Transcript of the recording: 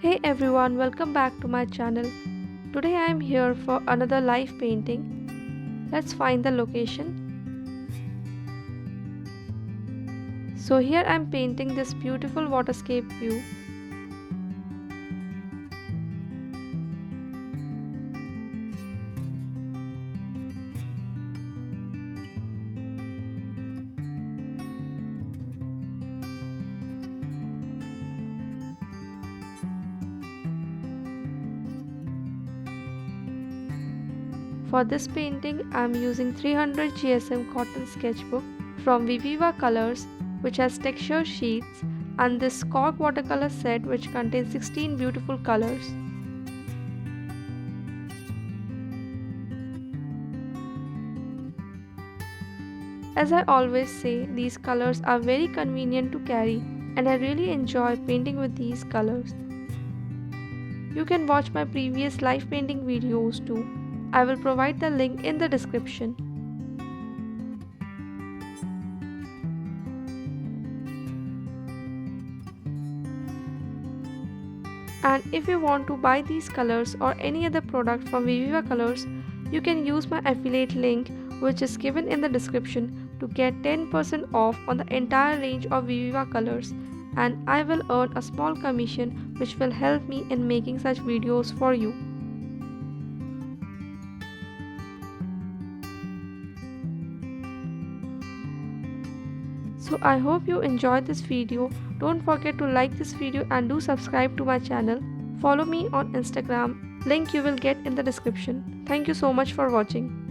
Hey everyone, welcome back to my channel. Today I am here for another live painting. Let's find the location. So here I am painting this beautiful waterscape view. For this painting, I am using 300 GSM cotton sketchbook from Vivivacolors, which has texture sheets, and this cork watercolor set which contains 16 beautiful colors. As I always say, these colors are very convenient to carry and I really enjoy painting with these colors. You can watch my previous live painting videos too. I will provide the link in the description. And if you want to buy these colors or any other product from Vivivacolors, you can use my affiliate link which is given in the description to get 10% off on the entire range of Vivivacolors, and I will earn a small commission which will help me in making such videos for you. So I hope you enjoyed this video. Don't forget to like this video and do subscribe to my channel. Follow me on Instagram. Link you will get in the description. Thank you so much for watching.